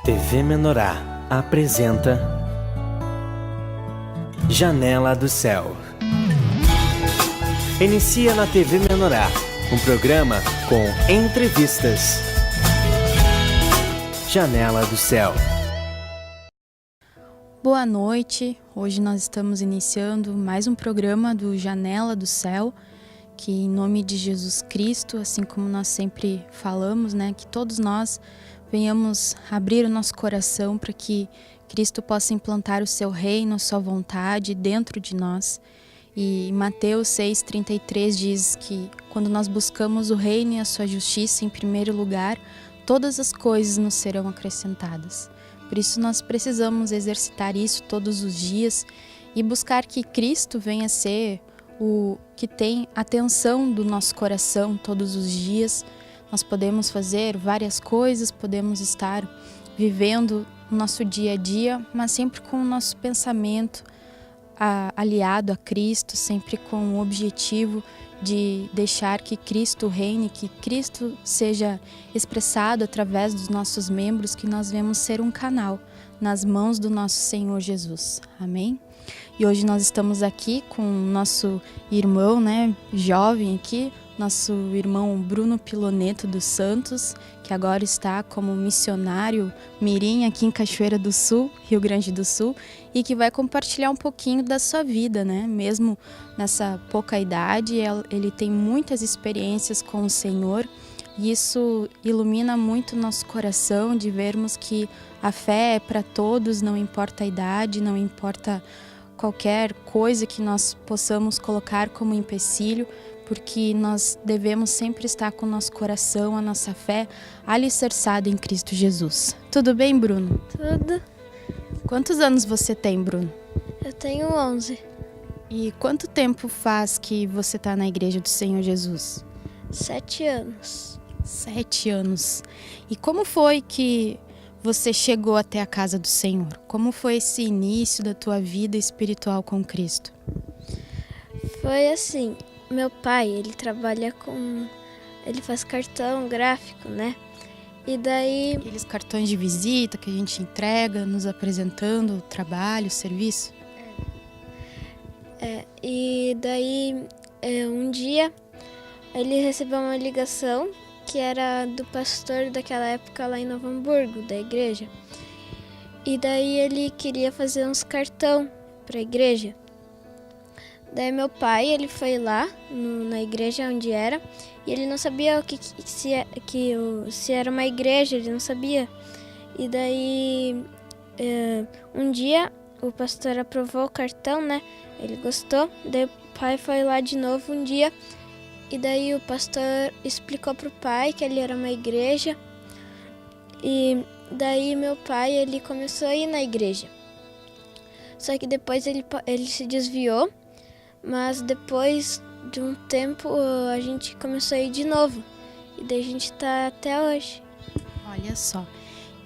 TV Menorá apresenta Janela do Céu. Inicia na TV Menorá, um programa com entrevistas. Janela do Céu. Boa noite, hoje nós estamos iniciando mais um programa do Janela do Céu, que em nome de Jesus Cristo, assim como nós sempre falamos, que todos nós venhamos abrir o nosso coração para que Cristo possa implantar o seu reino, a sua vontade dentro de nós. E Mateus 6,33 diz que quando nós buscamos o reino e a sua justiça em primeiro lugar, todas as coisas nos serão acrescentadas. Por isso nós precisamos exercitar isso todos os dias e buscar que Cristo venha ser o que tem atenção do nosso coração todos os dias. Nós podemos fazer várias coisas, podemos estar vivendo o nosso dia a dia, mas sempre com o nosso pensamento aliado a Cristo, sempre com o objetivo de deixar que Cristo reine, que Cristo seja expressado através dos nossos membros, que nós venhamos ser um canal nas mãos do nosso Senhor Jesus. Amém? E hoje nós estamos aqui com o nosso irmão, jovem aqui, nosso irmão Bruno Piloneto dos Santos, que agora está como missionário mirim aqui em Cachoeira do Sul, Rio Grande do Sul, e que vai compartilhar um pouquinho da sua vida, mesmo nessa pouca idade, ele tem muitas experiências com o Senhor, e isso ilumina muito o nosso coração de vermos que a fé é para todos, não importa a idade, não importa qualquer coisa que nós possamos colocar como empecilho, porque nós devemos sempre estar com o nosso coração, a nossa fé alicerçada em Cristo Jesus. Tudo bem, Bruno? Tudo. Quantos anos você tem, Bruno? Eu tenho 11. E quanto tempo faz que você está na Igreja do Senhor Jesus? 7 anos. 7 anos. E como foi que você chegou até a casa do Senhor? Como foi esse início da tua vida espiritual com Cristo? Foi assim, meu pai, ele faz cartão gráfico, E daí... Aqueles cartões de visita que a gente entrega, nos apresentando o trabalho, o serviço? E daí, um dia, ele recebeu uma ligação que era do pastor daquela época lá em Novo Hamburgo, da igreja. E daí ele queria fazer uns cartão para a igreja. Daí meu pai, ele foi lá na igreja onde era, e ele não sabia se era uma igreja, ele não sabia. E daí, um dia, o pastor aprovou o cartão, Ele gostou, daí o pai foi lá de novo um dia, e daí o pastor explicou pro pai que ele era uma igreja, e daí meu pai, ele começou a ir na igreja. Só que depois ele se desviou, mas depois de um tempo a gente começou a ir de novo, e daí a gente tá até hoje. Olha só,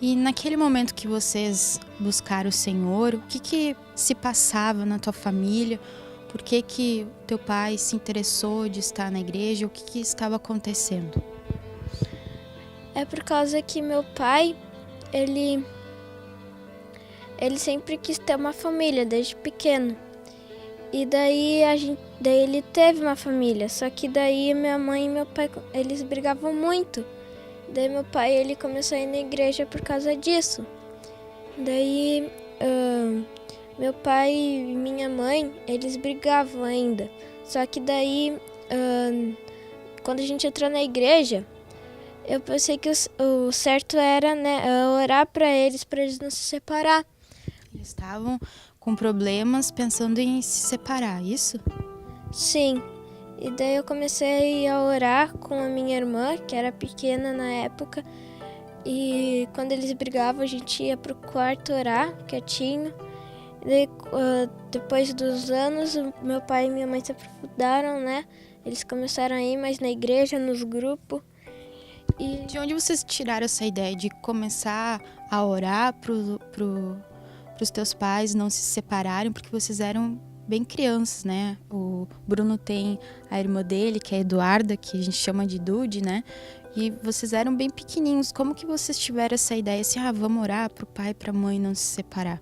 e naquele momento que vocês buscaram o Senhor, o que se passava na tua família? Por que teu pai se interessou de estar na igreja? O que estava acontecendo? É por causa que meu pai, ele sempre quis ter uma família desde pequeno. E daí ele teve uma família, só que daí minha mãe e meu pai, eles brigavam muito. Daí meu pai, ele começou a ir na igreja por causa disso. Daí meu pai e minha mãe, eles brigavam ainda. Só que daí, quando a gente entrou na igreja, eu pensei que o certo era orar para eles não se separar. Eles estavam com problemas pensando em se separar, isso? Sim. E daí eu comecei a orar com a minha irmã, que era pequena na época. E quando eles brigavam, a gente ia pro quarto orar, quietinho. E daí, depois dos anos, meu pai e minha mãe se aprofundaram, Eles começaram a ir mais na igreja, nos grupos. E de onde vocês tiraram essa ideia de começar a orar pros teus pais não se separarem, porque vocês eram bem crianças, O Bruno tem a irmã dele, que é a Eduarda, que a gente chama de Dude, E vocês eram bem pequenininhos. Como que vocês tiveram essa ideia assim, vamos orar pro pai e pra mãe não se separar?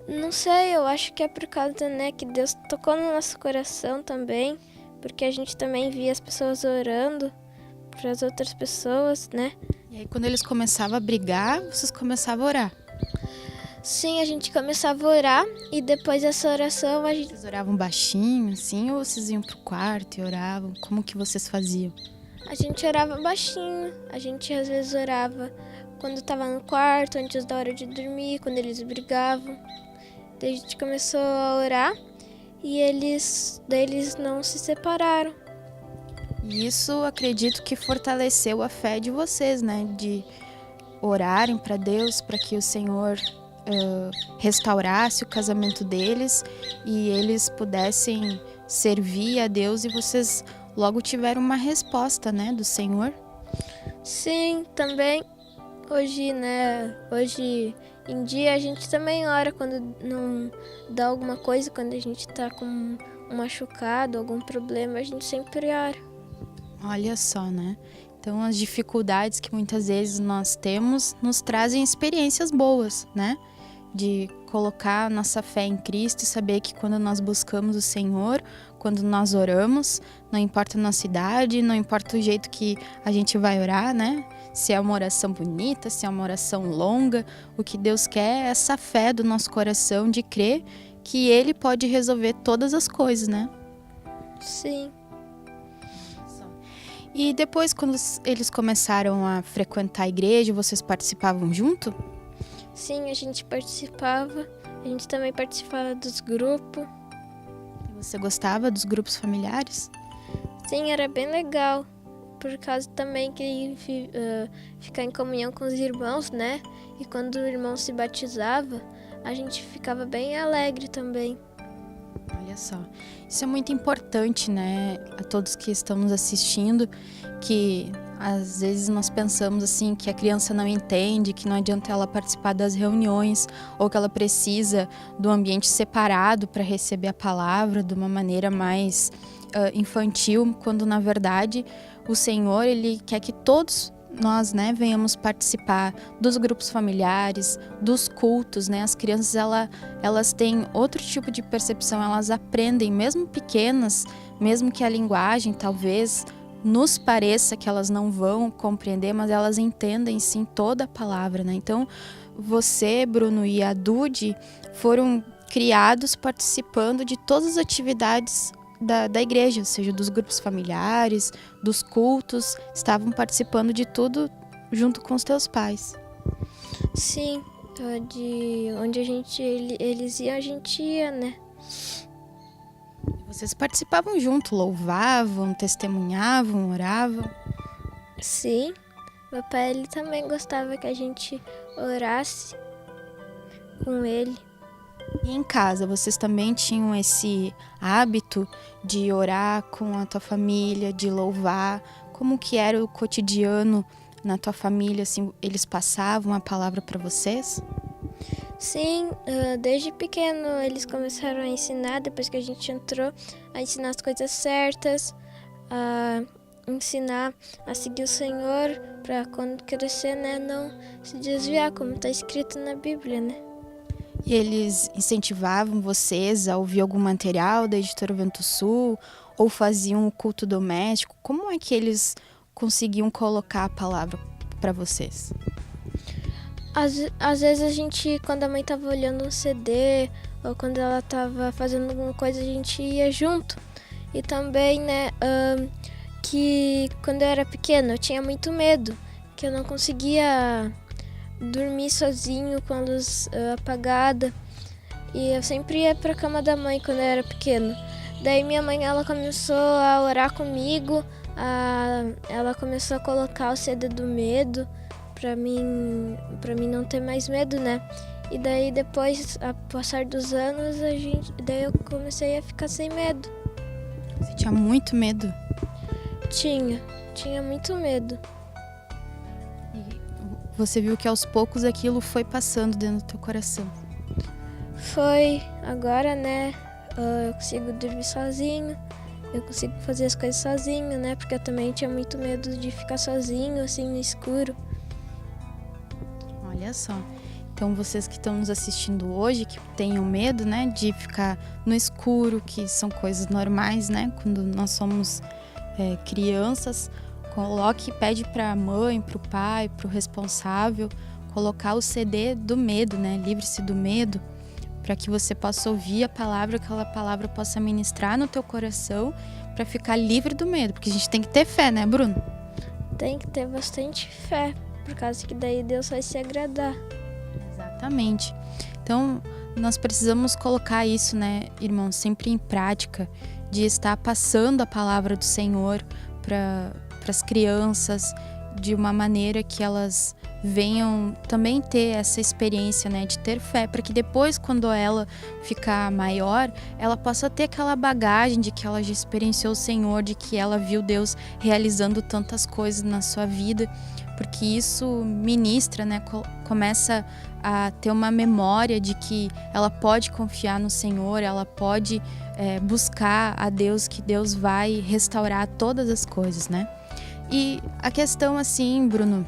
Não sei, eu acho que é por causa, né, que Deus tocou no nosso coração também, porque a gente também via as pessoas orando para as outras pessoas, né? E aí quando eles começavam a brigar, vocês começavam a orar? Sim, a gente começava a orar e depois dessa oração a gente... Vocês oravam baixinho, assim, ou vocês iam pro quarto e oravam? Como que vocês faziam? A gente orava baixinho, a gente às vezes orava quando estava no quarto, antes da hora de dormir, quando eles brigavam. Daí a gente começou a orar e eles não se separaram. E isso acredito que fortaleceu a fé de vocês, né? De orarem para Deus, para que o Senhor restaurasse o casamento deles e eles pudessem servir a Deus e vocês logo tiveram uma resposta, né, do Senhor. Sim, também hoje, né, hoje em dia a gente também ora quando não dá alguma coisa, quando a gente tá com um machucado, algum problema, a gente sempre ora. Olha só, né? Então as dificuldades que muitas vezes nós temos nos trazem experiências boas, né? De colocar nossa fé em Cristo e saber que quando nós buscamos o Senhor, quando nós oramos, não importa a nossa idade, não importa o jeito que a gente vai orar, né? Se é uma oração bonita, se é uma oração longa, o que Deus quer é essa fé do nosso coração de crer que Ele pode resolver todas as coisas, né? Sim. E depois, quando eles começaram a frequentar a igreja, vocês participavam junto? Sim, a gente participava. A gente também participava dos grupos. Você gostava dos grupos familiares? Sim, era bem legal. Por causa também que ficar em comunhão com os irmãos, né? E quando o irmão se batizava, a gente ficava bem alegre também. Olha só, isso é muito importante, né? A todos que estão nos assistindo, que às vezes nós pensamos assim que a criança não entende, que não adianta ela participar das reuniões ou que ela precisa do ambiente separado para receber a palavra de uma maneira mais infantil, quando na verdade o Senhor, Ele quer que todos nós, né, venhamos participar dos grupos familiares, dos cultos, né? As crianças, elas têm outro tipo de percepção, elas aprendem, mesmo pequenas, mesmo que a linguagem talvez nos pareça que elas não vão compreender, mas elas entendem sim toda a palavra, né? Então, você, Bruno, e a Dude foram criados participando de todas as atividades da igreja, seja dos grupos familiares, dos cultos, estavam participando de tudo junto com os teus pais. Sim, de onde eles iam, a gente ia, né? Vocês participavam junto, louvavam, testemunhavam, oravam? Sim, meu pai ele também gostava que a gente orasse com ele. E em casa, vocês também tinham esse hábito de orar com a tua família, de louvar? Como que era o cotidiano na tua família? Assim, eles passavam a palavra para vocês? Sim, desde pequeno eles começaram a ensinar, depois que a gente entrou, a ensinar as coisas certas, a ensinar a seguir o Senhor, para quando crescer, né, não se desviar, como está escrito na Bíblia, né? E eles incentivavam vocês a ouvir algum material da Editora Vento Sul ou faziam o culto doméstico? Como é que eles conseguiam colocar a palavra para vocês? Às vezes a gente, quando a mãe estava olhando um CD ou quando ela estava fazendo alguma coisa, a gente ia junto. E também, né, que quando eu era pequena eu tinha muito medo, que eu não conseguia dormir sozinho com a luz apagada, e eu sempre ia para a cama da mãe quando eu era pequena. Daí minha mãe ela começou a orar comigo, ela começou a colocar o CD do medo para mim não ter mais medo, né? E daí depois, a passar dos anos, daí eu comecei a ficar sem medo. Você tinha muito medo? Tinha muito medo. Você viu que aos poucos aquilo foi passando dentro do teu coração. Foi, agora, né, eu consigo dormir sozinho, eu consigo fazer as coisas sozinho, né? Porque eu também tinha muito medo de ficar sozinho, assim, no escuro. Olha só. Então, vocês que estão nos assistindo hoje, que tenham medo, né, de ficar no escuro, que são coisas normais, né, quando nós somos crianças, pede para a mãe, para o pai, para o responsável, colocar o CD do medo, né, livre-se do medo, para que você possa ouvir a palavra, que aquela palavra possa ministrar no teu coração, para ficar livre do medo, porque a gente tem que ter fé, né, Bruno? Tem que ter bastante fé, por causa que daí Deus vai se agradar. Exatamente. Então, nós precisamos colocar isso, né, irmão, sempre em prática, de estar passando a palavra do Senhor para as crianças, de uma maneira que elas venham também ter essa experiência, né, de ter fé, para que depois, quando ela ficar maior, ela possa ter aquela bagagem de que ela já experienciou o Senhor, de que ela viu Deus realizando tantas coisas na sua vida, porque isso ministra, né, começa a ter uma memória de que ela pode confiar no Senhor, ela pode buscar a Deus, que Deus vai restaurar todas as coisas, né? E a questão assim, Bruno,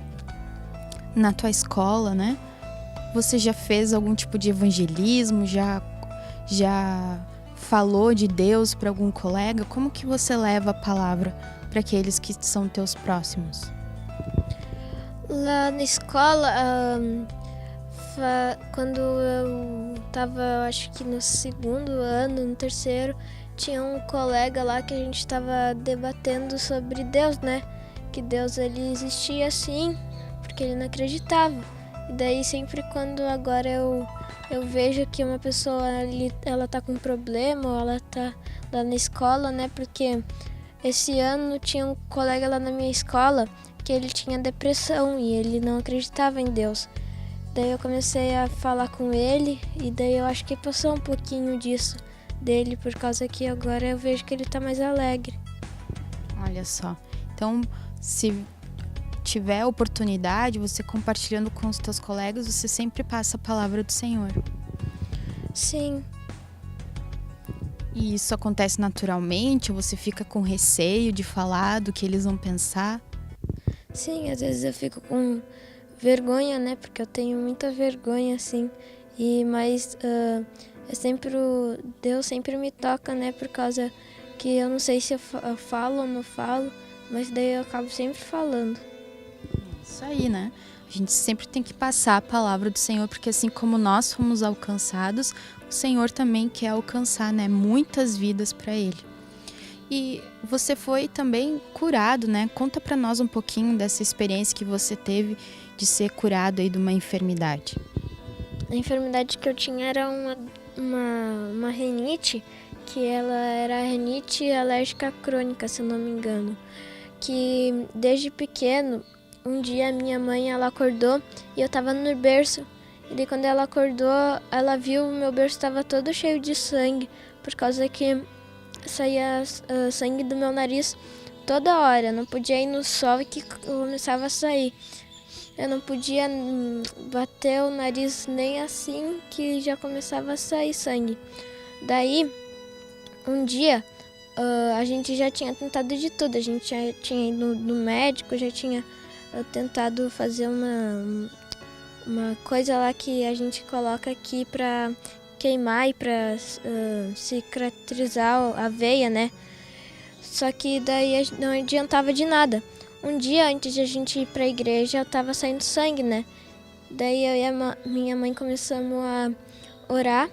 na tua escola, né? Você já fez algum tipo de evangelismo? Já falou de Deus para algum colega? Como que você leva a palavra para aqueles que são teus próximos? Lá na escola, quando eu tava, acho que no segundo ano, no terceiro, tinha um colega lá que a gente tava debatendo sobre Deus, né? Que Deus, ele existia sim, porque ele não acreditava. E daí sempre quando agora eu vejo que uma pessoa ali, ela tá com problema, ou ela tá lá na escola, né? Porque esse ano tinha um colega lá na minha escola que ele tinha depressão e ele não acreditava em Deus. Daí eu comecei a falar com ele e daí eu acho que passou um pouquinho disso dele, por causa que agora eu vejo que ele tá mais alegre. Olha só. Então, se tiver oportunidade, você compartilhando com os teus colegas, você sempre passa a palavra do Senhor. Sim. E isso acontece naturalmente? Você fica com receio de falar do que eles vão pensar? Sim, às vezes eu fico com vergonha, né? Porque eu tenho muita vergonha, assim. Mas Deus sempre me toca, né? Por causa que eu não sei se eu falo ou não falo, mas daí eu acabo sempre falando. Isso aí, né? A gente sempre tem que passar a palavra do Senhor, porque assim como nós fomos alcançados, o Senhor também quer alcançar, né? Muitas vidas para Ele. E você foi também curado, né? Conta para nós um pouquinho dessa experiência que você teve de ser curado aí de uma enfermidade. A enfermidade que eu tinha era uma rinite, que ela era rinite alérgica crônica, se eu não me engano. Que desde pequeno, um dia minha mãe, ela acordou e eu tava no berço. E daí quando ela acordou, ela viu o meu berço estava todo cheio de sangue, por causa que saía sangue do meu nariz toda hora. Não podia ir no sol que começava a sair. Eu não podia bater o nariz nem assim que já começava a sair sangue. Daí, um dia, a gente já tinha tentado de tudo. A gente já tinha ido no médico, já tinha tentado fazer uma coisa lá que a gente coloca aqui pra queimar e pra cicatrizar a veia, né? Só que daí não adiantava de nada. Um dia antes de a gente ir pra igreja, eu tava saindo sangue, né? Daí eu e minha mãe começamos a orar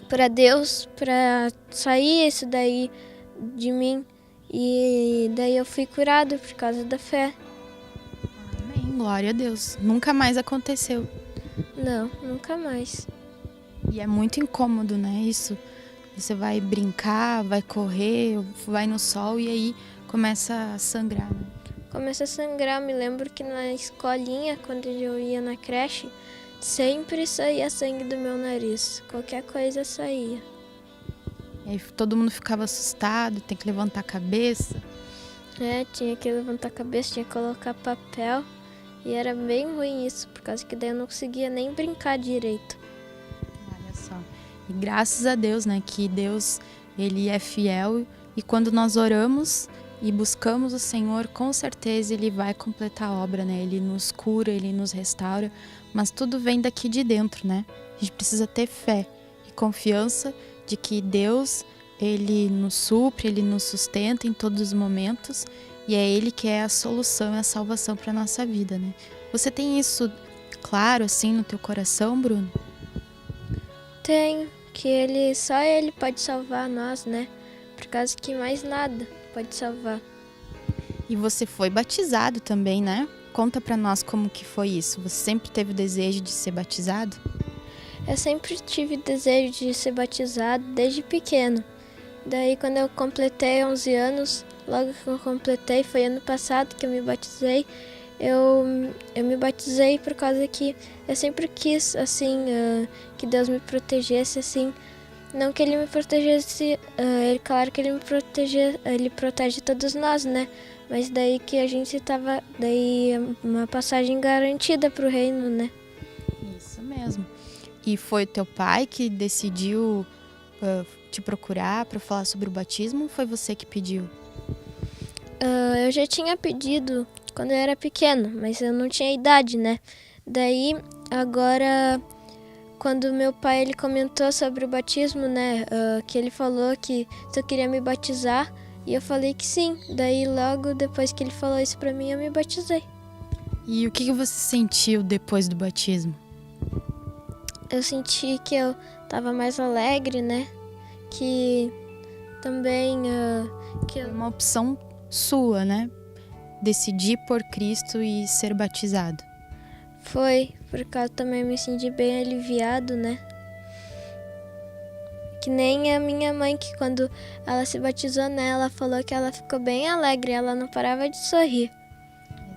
pra Deus, pra sair isso daí de mim. E daí eu fui curado por causa da fé. Amém, glória a Deus. Nunca mais aconteceu. Não, nunca mais. E é muito incômodo, né? Isso. Você vai brincar, vai correr, vai no sol e aí começa a sangrar, né? Começa a sangrar. Me lembro que na escolinha, quando eu ia na creche, sempre saía sangue do meu nariz. Qualquer coisa saía. E aí todo mundo ficava assustado, tem que levantar a cabeça. Tinha que levantar a cabeça, tinha que colocar papel. E era bem ruim isso, por causa que daí eu não conseguia nem brincar direito. Olha só. E graças a Deus, né, que Deus, Ele é fiel E quando nós oramos e buscamos o Senhor, com certeza Ele vai completar a obra, né? Ele nos cura, Ele nos restaura, mas tudo vem daqui de dentro, né? A gente precisa ter fé e confiança de que Deus, Ele nos supre, Ele nos sustenta em todos os momentos e é Ele que é a solução e a salvação para a nossa vida, né? Você tem isso claro, assim, no teu coração, Bruno? Tenho, que só ele pode salvar nós, né? Por causa que mais nada pode salvar. E você foi batizado também, né? Conta pra nós como que foi isso. Você sempre teve o desejo de ser batizado? Eu sempre tive desejo de ser batizado desde pequeno. Daí quando eu completei 11 anos, logo que eu completei, foi ano passado que eu me batizei, eu me batizei por causa que eu sempre quis, assim, que Deus me protegesse, assim. Não que Ele me protegesse, claro que Ele protege todos nós, né? Mas daí que a gente tava, daí uma passagem garantida pro reino, né? Isso mesmo. E foi teu pai que decidiu te procurar para falar sobre o batismo ou foi você que pediu? Eu já tinha pedido quando eu era pequeno, mas eu não tinha idade, né? Daí, agora, quando meu pai ele comentou sobre o batismo, né? Que ele falou que se eu queria me batizar, e eu falei que sim. Daí, logo depois que ele falou isso pra mim, eu me batizei. E o que você sentiu depois do batismo? Eu senti que eu tava mais alegre, né? Que também É uma opção sua, né? Decidir por Cristo e ser batizado. foi, por causa também me senti bem aliviado, né? Que nem a minha mãe, que quando ela se batizou, né? Ela falou que ela ficou bem alegre, ela não parava de sorrir.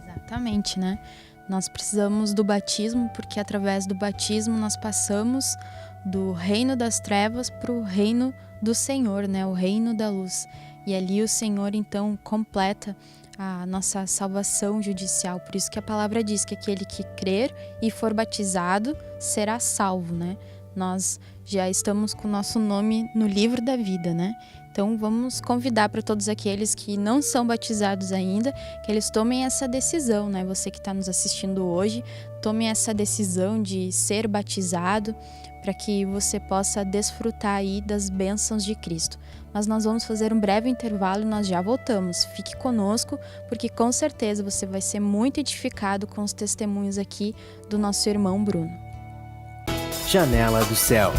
Exatamente, né? Nós precisamos do batismo porque através do batismo nós passamos do reino das trevas para o reino do Senhor, né? O reino da luz. E ali o Senhor então completa a nossa salvação judicial. Por isso que a palavra diz que aquele que crer e for batizado será salvo, né? Nós já estamos com o nosso nome no livro da vida, né? Então vamos convidar para todos aqueles que não são batizados ainda, que eles tomem essa decisão, né? Você que está nos assistindo hoje, tome essa decisão de ser batizado para que você possa desfrutar aí das bênçãos de Cristo. Mas nós vamos fazer um breve intervalo e nós já voltamos. Fique conosco, porque com certeza você vai ser muito edificado com os testemunhos aqui do nosso irmão Bruno. Janela do Céu.